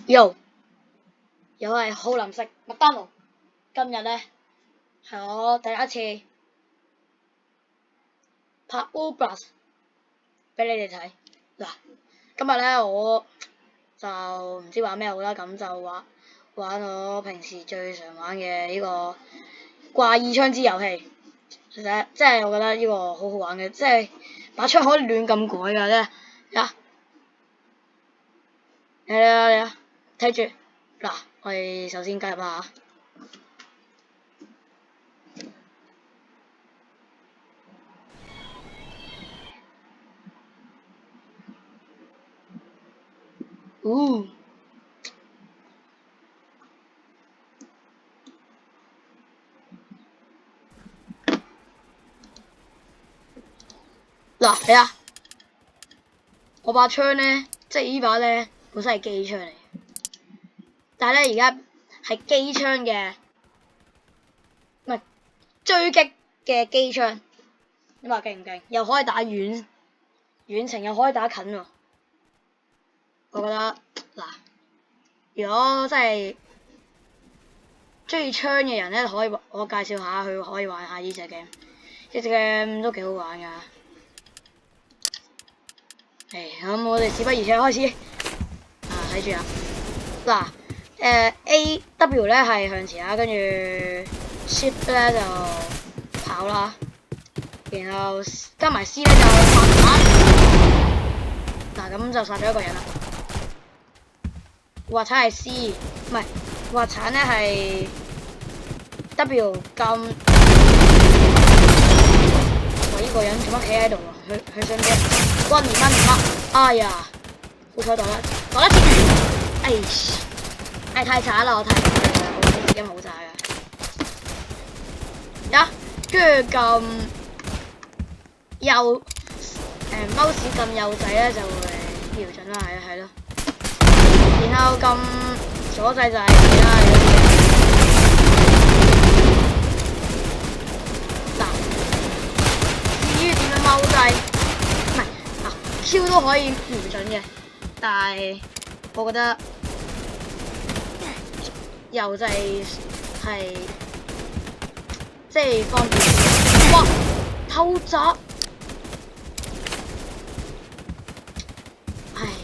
又係好林食麥當勞。今日咧係我第一次拍 Roblox 俾你哋睇。嗱，今日咧我就唔知玩咩好啦，咁就玩我平時最常玩嘅呢個掛耳槍支遊戲。其實即係我覺得呢個好好玩嘅，即係把槍可以亂咁改㗎啫。嚟啊！睇住嗱，我哋首先加入啦嚇。嗱嚟啊！我把槍咧，即係呢把咧，本身係機槍嚟，但係咧而家係機槍嘅，唔係狙擊嘅機槍。你話勁唔勁？又可以打遠程，又可以打近喎。我覺得嗱，如果真係中意槍嘅人咧，可以我介紹下佢可以玩下呢隻 game，呢隻 game 都幾好玩㗎。咁我哋事不宜遲開始。睇住啊！嗱，A W 咧係向前啦，跟住 Shift 咧就跑啦，然後加埋 C 咧就滑鏟。嗱，咁就殺咗一個人啦。滑鏟係 C， 唔係滑鏟咧係 W 撳。哇！呢個人做乜企喺度啊？佢想咩？關連乜？哎呀，好彩擋得切。太渣啦！我睇我已經好渣噶。跟住撳右mouse撳右掣咧就會瞄準啦，係咯。然後撳左掣就係其他嗰啲嘢。嗱，至於點樣踎掣？Q 都可以瞄準嘅，但係我覺得右掣係即係方便啲。哇！偷襲！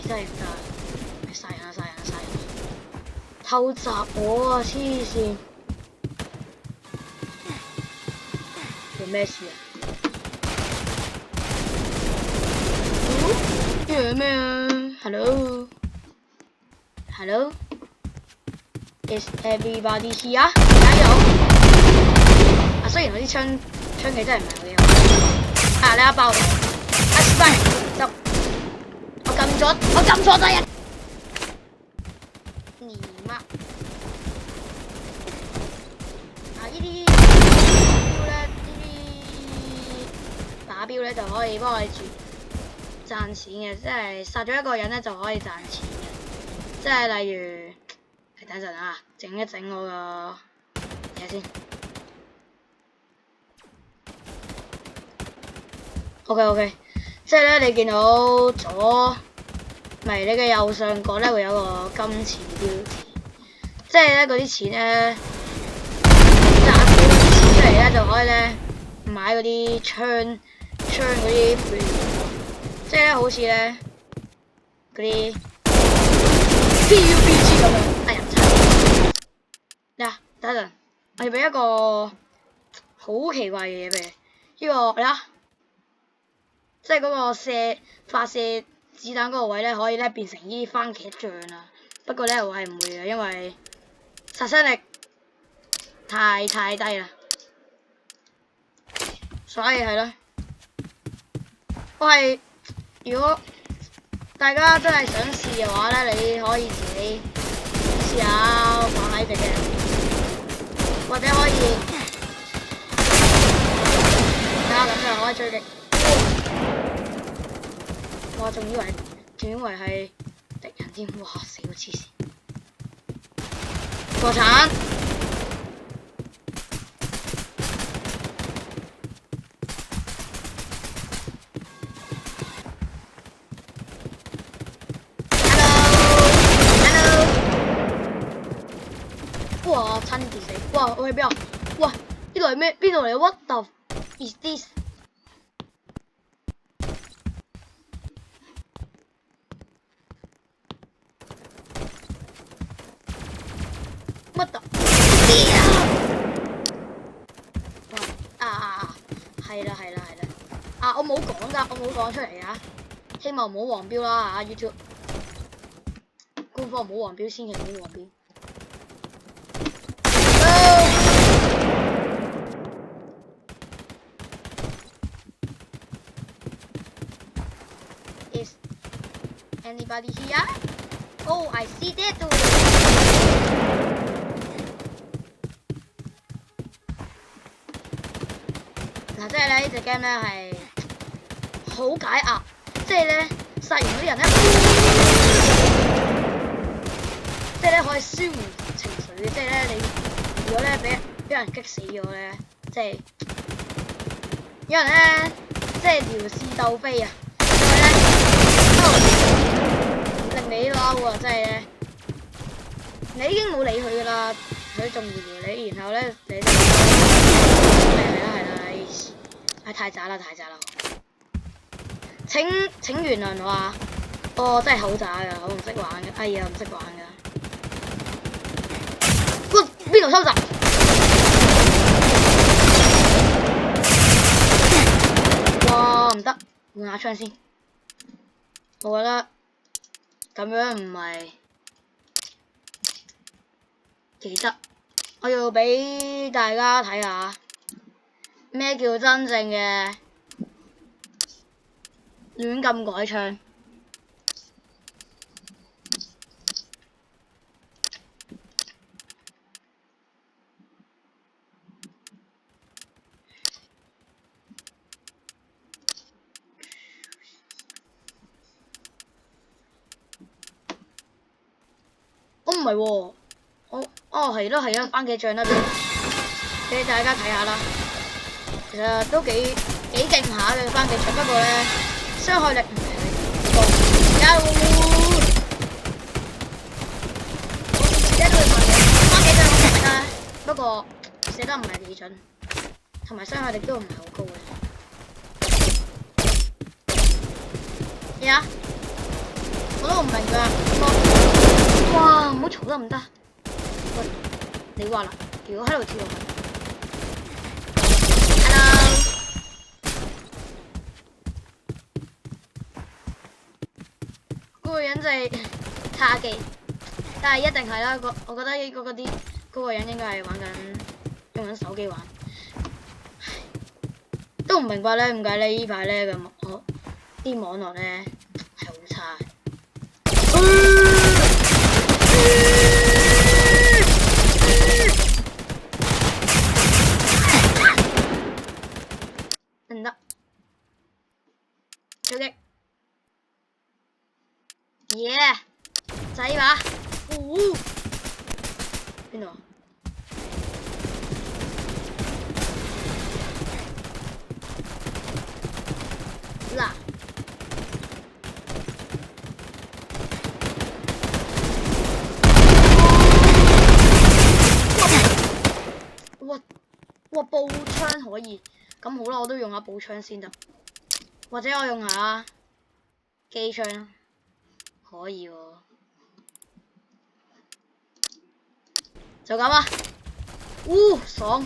真係唔得，殺人！偷襲我啊！黐線！做咩事啊？咩啊 ？Hello， is everybody here？ 加油！雖然我啲槍技真係唔係好嘢。你一爆頭，失敗，就我撳錯掣啊！你媽！呢啲標咧，打標咧就可以幫我哋賺錢嘅，即係殺咗一個人咧就可以賺錢嘅，即係例如，等陣啊，整一整我個嘢先。OK， 即係咧你見到你嘅右上角咧會有個金錢標誌，即係咧嗰啲錢咧賺少嗰啲錢出嚟咧就可以咧買嗰啲槍嗰啲。即係好似咧嗰啲 PUBG 咁樣。等陣，我要俾一個好奇怪嘅嘢俾你。呢個即係嗰個發射子彈嗰個位咧，可以咧變成呢啲番茄醬啊。不過咧我係唔會嘅，因為殺傷力太低啦。所以係咯，如果大家真係想試嘅話咧，你可以自己試下玩下呢隻嘅，或者可以睇下咁就可以追擊。哇！仲以為係敵人添，哇！死到黐線，破產。哇！我差啲跌死。哇！我去邊啊？哇！呢度係咩？邊度嚟 ？What the is this？ 乜特？係啦。啊！我冇講㗎，我冇講出嚟㗎。希望唔好黃標啦嚇 YouTube。官方唔好黃標，千祈唔好黃標。Is anybody here? Oh, I see that too. 嗱，即係咧呢隻 game 咧係好解壓，即係咧殺完嗰啲人咧，即係咧可以舒緩情緒嘅，即係咧你如果咧俾人擊死咗咧，即係有人咧即係撩事鬥非啊，令你嬲啊，即係咧你已經冇理佢噶啦，佢仲撩你，然後咧你就係啦。太渣啦！請原諒我啊！哦，真係好渣噶，我唔識玩嘅。哎呀，唔識玩噶。哇！邊度收集？哇！唔得，換下槍先。我覺得咁樣唔係幾得。我要俾大家睇下。咩叫真正嘅亂咁改槍？我唔係喎，係咯，番茄醬啦，俾大家睇下啦。其實都幾勁下嘅番茄醬，不過咧傷害力唔係好高。我自己都會問你番茄醬好食啦，不過寫得唔係幾準，同埋傷害力都唔係好高嘅。呀！我都唔明㗎。哇！唔好嘈得唔得。喂，你話啦，如果喺度跳落去。嗰個人就係卡機，但係一定係啦。我覺得嗰個人應該係用緊手機玩，都唔明白咧點解咧呢排咧啲網絡咧係好差。唔得，小擊。耶！仔把，邊度啊？嗱，哇！步槍可以，咁好啦，我都用下步槍先得，或者我用下機槍啦。可以喎，就咁啦。爽！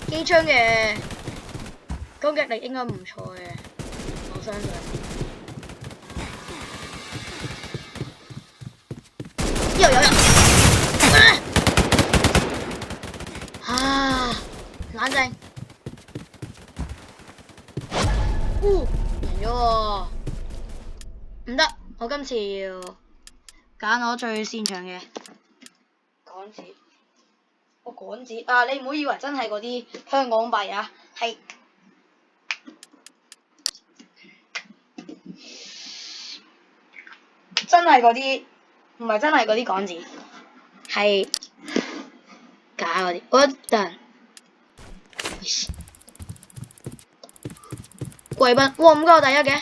機槍嘅攻擊力應該唔錯嘅，我相信。呢度有人。冷靜。贏咗喎！唔得，我今次要揀我最擅長嘅港紙。港紙啊！你唔好以為真係嗰啲香港幣啊，係真係嗰啲，唔係真係嗰啲港紙，係假嗰啲。我等貴賓，哇！唔該我第一嘅，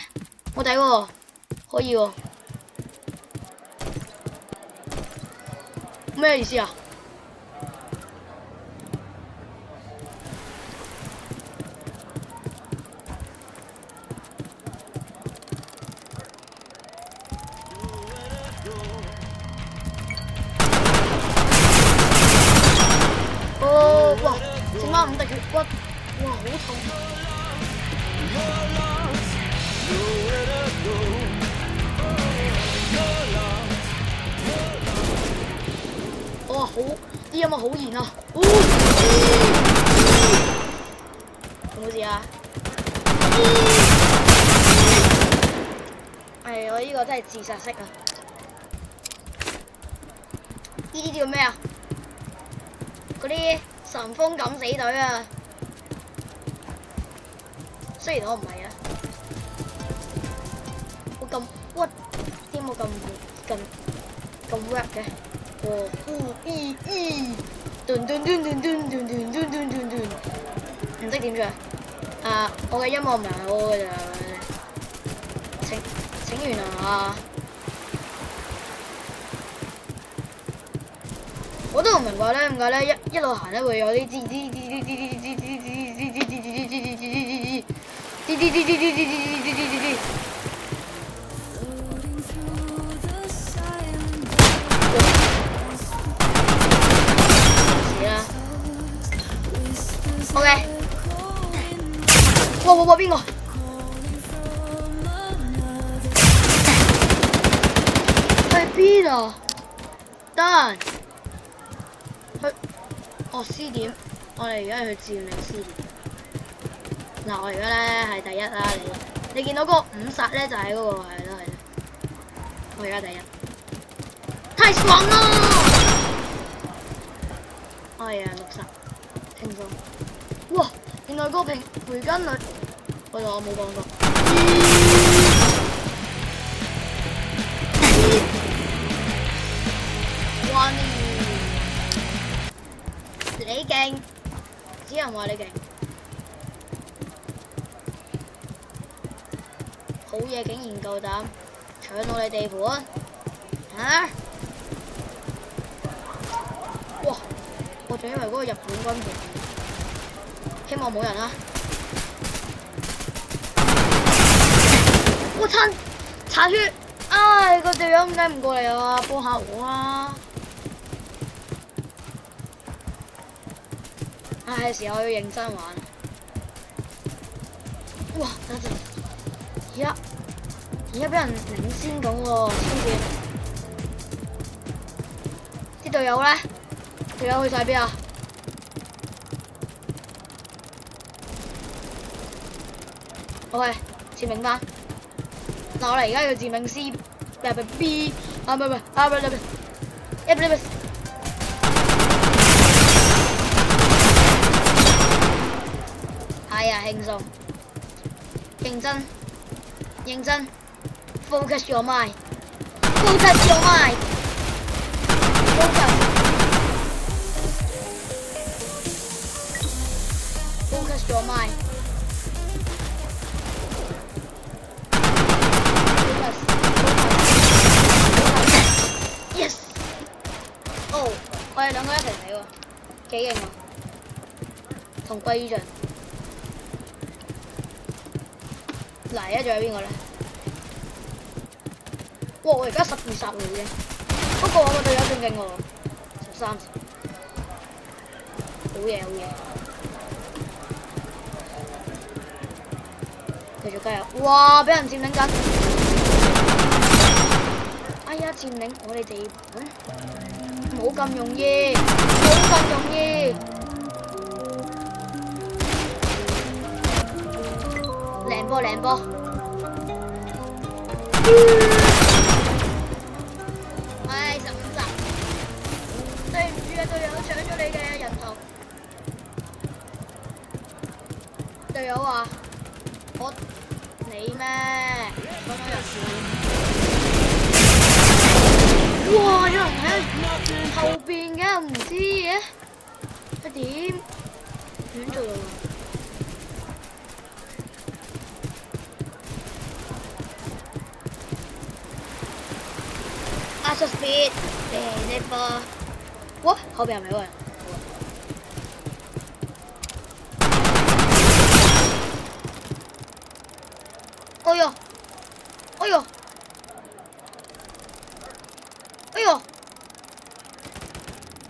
我第一喎。可以喎，咩意思啊？哇，好痛！哇，好啲音樂好燃啊！有冇事啊？係我呢個真係自殺式啊！呢啲叫咩啊？嗰啲神風敢死隊啊！雖然我唔係啊，我咁屈，點解咁 rap 嘅？哦，唔識點唱啊！我嘅音樂唔係好嘅咋，請原諒啊！我都唔明白咧，點解咧一路行咧會有啲OK， 哇邊個？去邊啊？得。去哦 C 點，我哋而家去佔領 C 點。嗱，我而家咧係第一啦，你見到嗰個5殺咧就喺嗰個係啦，我而家第一，太爽啦！哎呀，6殺，輕鬆。哇，原來個培根率，我冇講過。哇！你勁，只能話你勁。好嘢，竟然夠膽搶我哋地盤，嚇！哇！我仲以為嗰個日本軍團，希望冇人啦。我殘血，唉，個隊友點解唔過嚟啊？幫下我啊！唉，係時候要認真玩。哇！等陣，而家俾人領先咁喎，啲隊友咧，隊友去晒邊啊？好嘅，佔領翻。嗱，我哋而家要佔領 C， B， 啊唔係，係啊，輕鬆，認真 ，focus your mind，focus your mind，focus your mind。Yes， 哦，我哋兩個一齊死喎，幾勁喎，同歸於盡。嗱，而家仲有邊個咧？哇！我而家12殺嚟嘅，不過我個隊友仲勁喎，13。好嘢，繼續加油！哇！俾人佔領緊。哎呀，佔領我哋地盤，冇咁容易，靚波！唉，15殺，對唔住啊，隊友搶咗你嘅人頭。隊友話：你咩？搶咗人頭。哇！有人喺後邊嘅，唔知嘅，係點？亂做啊！Speed， 呢波，哇！後邊係咪有人？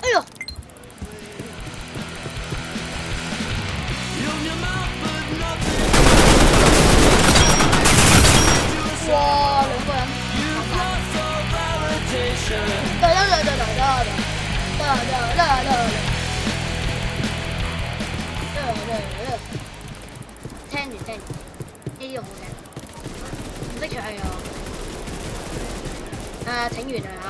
哎呦！聽住呢啲好聽，唔識唱嘅我。請原諒下。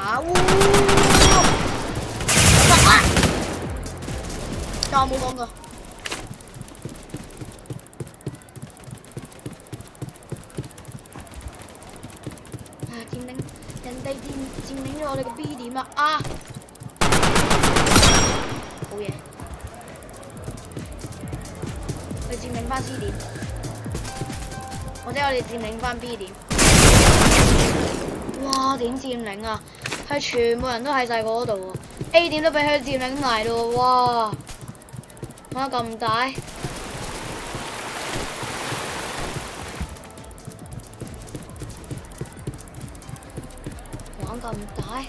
但我冇講過。人哋佔領咗我哋個 B 點啦！啊，好嘢，去佔領翻 C 點，或者我哋佔領翻 B 點。哇！點佔領啊？係全部人都喺晒嗰度喎 ，A 點都俾佢佔領埋咯！哇！玩得咁大！咁大？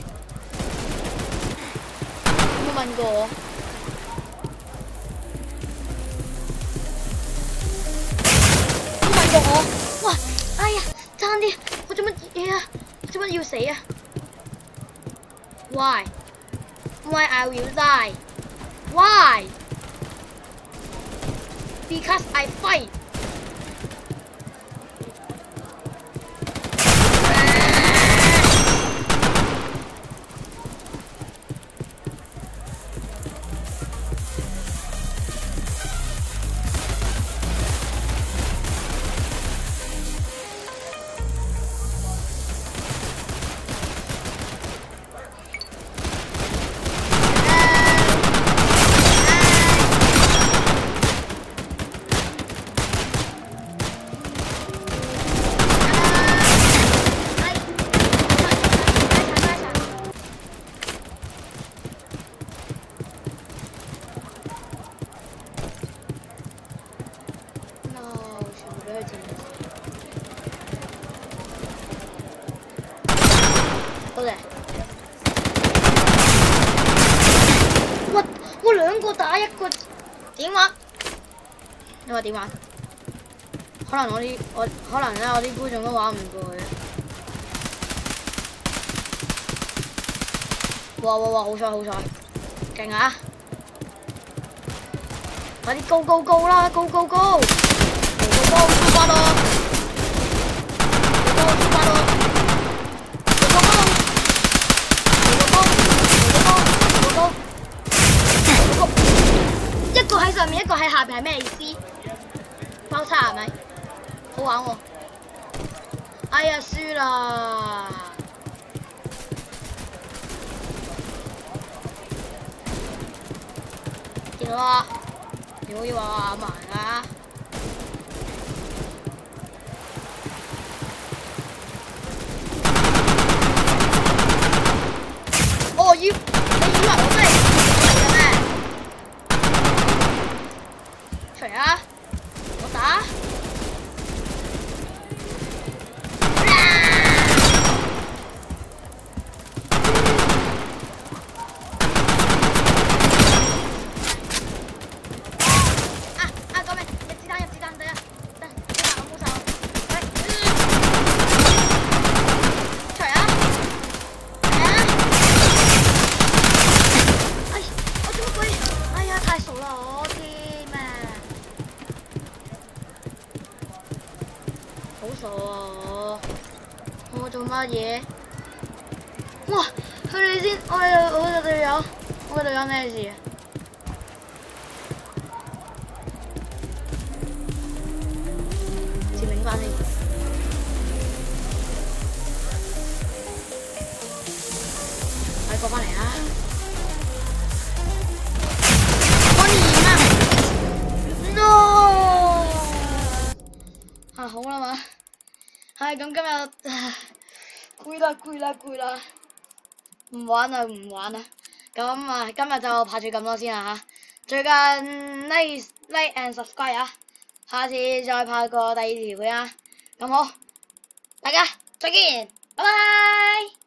有冇問過我？有冇問過我？哇！哎呀，爭啲，我做乜嘢啊？我做乜要死啊 ？Why? Why I will die? Why? Because I fight. 多謝。我兩個打一個點玩？你話點玩？可能我啲觀眾都玩唔過佢。哇！好彩，勁啊！快啲高啦，高！出發咯！出發咯！一個喺上面，一個喺下邊，係咩意思？包叉係咪？好玩喎！哎呀，輸啦！見到啦，你可以話我眼盲啊！你以為我真係嚟嘅咩？除啊！我打！救命！入子彈，等我冇手。除啊！我做乜鬼？哎呀，太傻啦我添啊！好傻啊我做乜嘢？哇！佢哋先，我個隊友咩事啊？佔領翻先。快過翻嚟啊！No！ 好啦嘛，咁今日攰啦，唔玩啦，咁今日就拍住咁多先啦吓，最近 like and subscribe 啊，下次再拍個第二條片啊，咁好，大家再見，拜拜。